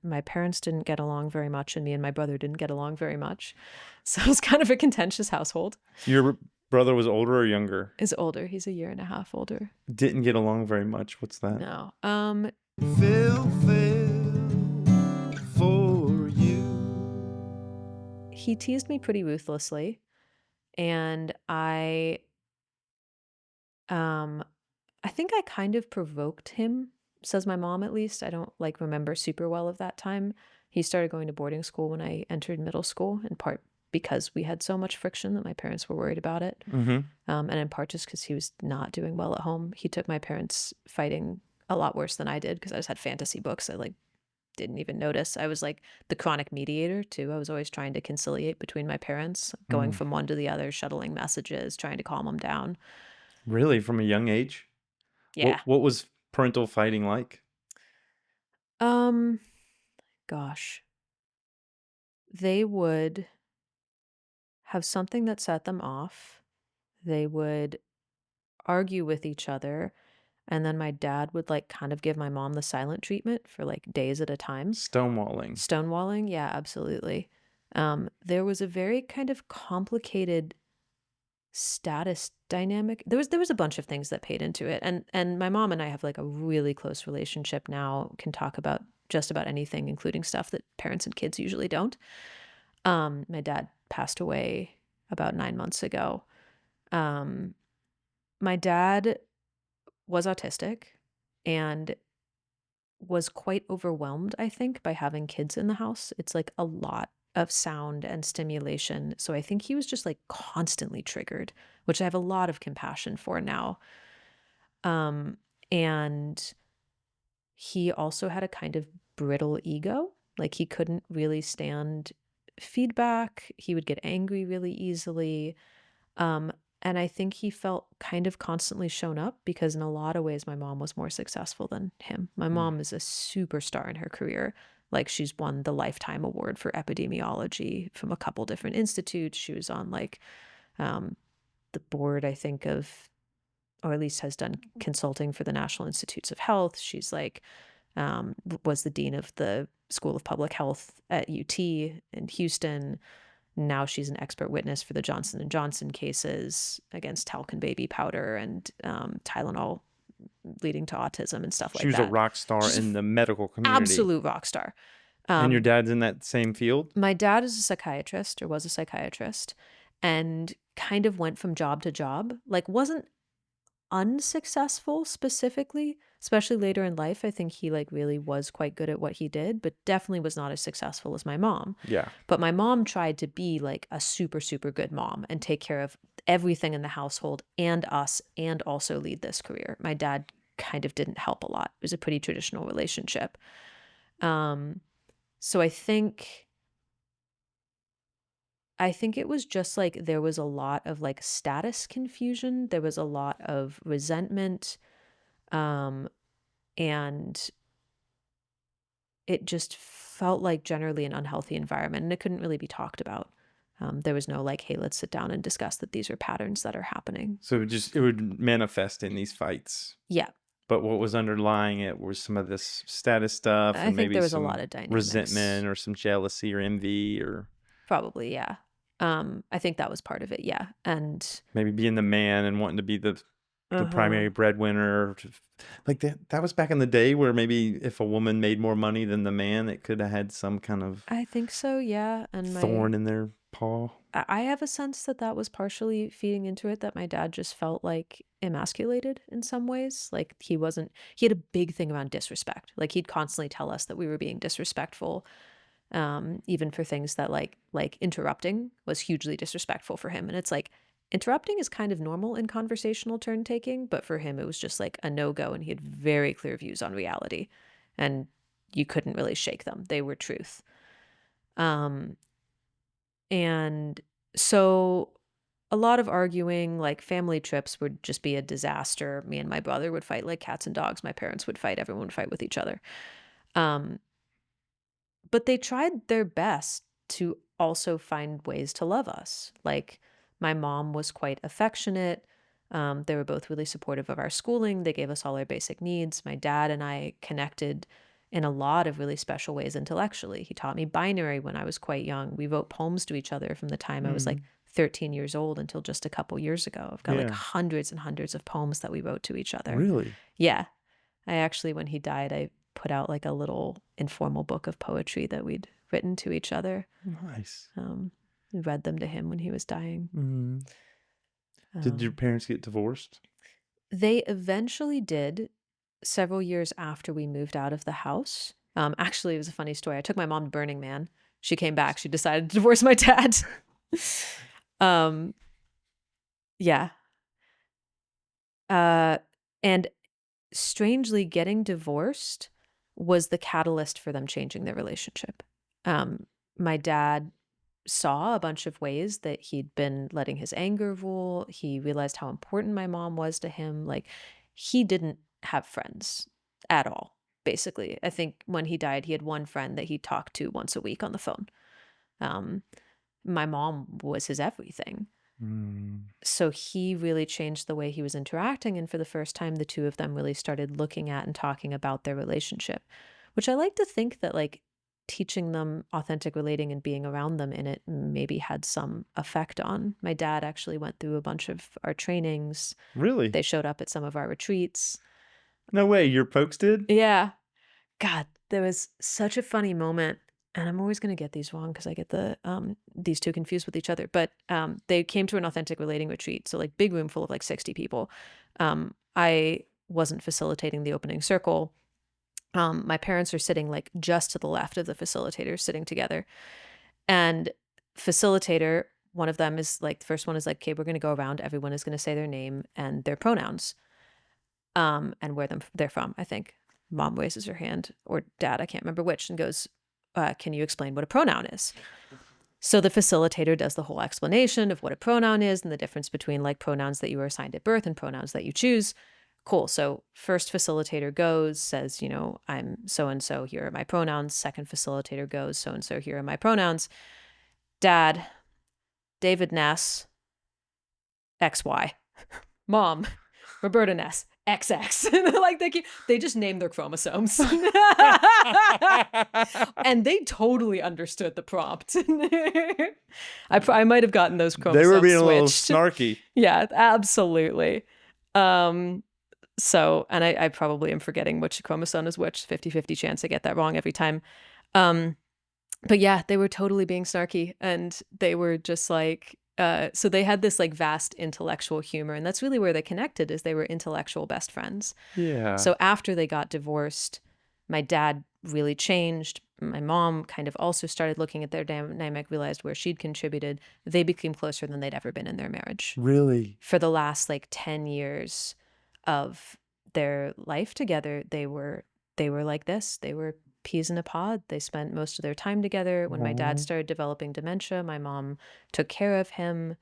my parents didn't get along very much, and me and my brother didn't get along very much. So it was kind of a contentious household. Your brother was older or younger? Is older. He's a year and a half older. Didn't get along very much. What's that? No. Phil for you. He teased me pretty ruthlessly, and I think I kind of provoked him, says my mom at least. I don't like remember super well of that time. He started going to boarding school when I entered middle school, in part because we had so much friction that my parents were worried about it. Mm-hmm. And in part just because he was not doing well at home. He took my parents fighting a lot worse than I did because I just had fantasy books I like didn't even notice. I was like the chronic mediator too. I was always trying to conciliate between my parents, going from one to the other, shuttling messages, trying to calm them down. Really, from a young age? Yeah. What was parental fighting like? Um, Gosh. They would have something that set them off. They would argue with each other. And then my dad would like kind of give my mom the silent treatment for like days at a time. Stonewalling. Stonewalling? Yeah, absolutely. There was a very kind of complicated status dynamic. There was a bunch of things that paid into it. And my mom and I have like a really close relationship now, can talk about just about anything, including stuff that parents and kids usually don't. My dad passed away about 9 months ago. My dad was autistic and was quite overwhelmed, I think, by having kids in the house. It's like a lot of sound and stimulation. So I think he was just like constantly triggered, which I have a lot of compassion for now. And he also had a kind of brittle ego. Like he couldn't really stand feedback. He would get angry really easily. Um, and I think he felt kind of constantly shown up because in a lot of ways my mom was more successful than him. My mom is a superstar in her career. Like she's won the Lifetime Award for epidemiology from a couple different institutes. She was on like the board, I think, of, or at least has done consulting for the National Institutes of Health. She's like was the dean of the School of Public Health at UT in Houston. Now she's an expert witness for the Johnson & Johnson cases against talc and baby powder and Tylenol leading to autism and stuff like She was that. a rock star She's in the medical community. absolute rock star. And your dad's in that same field? My dad is a psychiatrist, or was a psychiatrist, and kind of went from job to job. Like wasn't unsuccessful specifically, especially later in life. I think he like really was quite good at what he did, but definitely was not as successful as my mom. Yeah. But my mom tried to be like a super, super good mom and take care of everything in the household and us and also lead this career. My dad kind of didn't help a lot. It was a pretty traditional relationship. So I think it was just like there was a lot of like status confusion. There was a lot of resentment. And it just felt like generally an unhealthy environment and it couldn't really be talked about. There was no like, hey, let's sit down and discuss that these are patterns that are happening. So it would manifest in these fights. Yeah. But what was underlying it was some of this status stuff I and think maybe there was a some lot of dynamics. resentment or some jealousy or envy or Probably, yeah. I think that was part of it, yeah. And maybe being the man and wanting to be the primary breadwinner. Like that was back in the day where maybe if a woman made more money than the man, it could have had some kind of I think so, yeah. And thorn in their paw. I have a sense that that was partially feeding into it, that my dad just felt like emasculated in some ways. Like he had a big thing around disrespect. Like he'd constantly tell us that we were being disrespectful, even for things that like interrupting was hugely disrespectful for him. And it's like, interrupting is kind of normal in conversational turn taking, but for him, it was just like a no-go. And he had very clear views on reality and you couldn't really shake them. They were truth. And so a lot of arguing, like family trips would just be a disaster. Me and my brother would fight like cats and dogs. My parents would fight. Everyone would fight with each other. But they tried their best to also find ways to love us. Like my mom was quite affectionate. They were both really supportive of our schooling. They gave us all our basic needs. My dad and I connected in a lot of really special ways intellectually. He taught me binary when I was quite young. We wrote poems to each other from the time I was like Mm. 13 years old until just a couple years ago. I've got like Yeah. hundreds and hundreds of poems that we wrote to each other. Really? Yeah. I actually, when he died, I put out like a little informal book of poetry that we'd written to each other. Nice. Read them to him when he was dying. Mm. Did your parents get divorced? They eventually did several years after we moved out of the house. Actually, it was a funny story. I took my mom to Burning Man. She came back. She decided to divorce my dad. Yeah. And strangely, getting divorced was the catalyst for them changing their relationship. My dad saw a bunch of ways that he'd been letting his anger rule. He realized how important my mom was to him. Like, he didn't have friends at all, basically. I think when he died, he had one friend that he talked to once a week on the phone. My mom was his everything. Mm. So he really changed the way he was interacting. And for the first time, the two of them really started looking at and talking about their relationship, which I like to think that like teaching them authentic relating and being around them in it maybe had some effect on. My dad actually went through a bunch of our trainings. Really? They showed up at some of our retreats. No way. Your folks did? Yeah. God, there was such a funny moment, and I'm always going to get these wrong because I get these two confused with each other. But they came to an authentic relating retreat, so like big room full of like 60 people. I wasn't facilitating the opening circle. My parents are sitting like just to the left of the facilitators, sitting together, and facilitator. One of them is like the first one is like, okay, we're going to go around. Everyone is going to say their name and their pronouns, and where they're from. I think mom raises her hand, or dad, I can't remember which, and goes, can you explain what a pronoun is? So the facilitator does the whole explanation of what a pronoun is and the difference between like pronouns that you were assigned at birth and pronouns that you choose. Cool. So first facilitator goes, says, I'm so-and-so, here are my pronouns. Second facilitator goes, so-and-so, here are my pronouns. Dad, David Ness, XY. Mom, Roberta Ness, XX. Like they just named their chromosomes. And they totally understood the prompt. I might have gotten those chromosomes They were being a little switched. snarky. Yeah, absolutely. So, and I probably am forgetting which chromosome is which, 50-50 chance I get that wrong every time. But yeah, they were totally being snarky, and they were just like, so they had this like vast intellectual humor, and that's really where they connected, is they were intellectual best friends. Yeah. So after they got divorced, my dad really changed. My mom kind of also started looking at their dynamic, realized where she'd contributed. They became closer than they'd ever been in their marriage. Really? For the last like 10 years of their life together, they were like this. They were peas in a pod. They spent most of their time together. When my dad started developing dementia, my mom took care of him.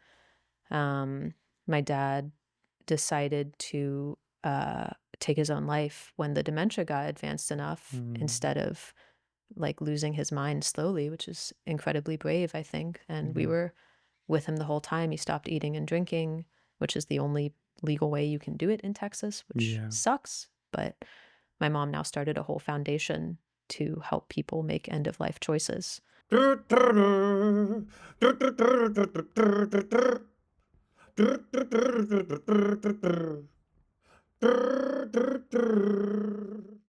My dad decided to take his own life when the dementia got advanced enough, instead of like losing his mind slowly, which is incredibly brave, I think. And we were with him the whole time. He stopped eating and drinking, which is the only legal way you can do it in Texas, which sucks. But my mom now started a whole foundation to help people make end of life choices.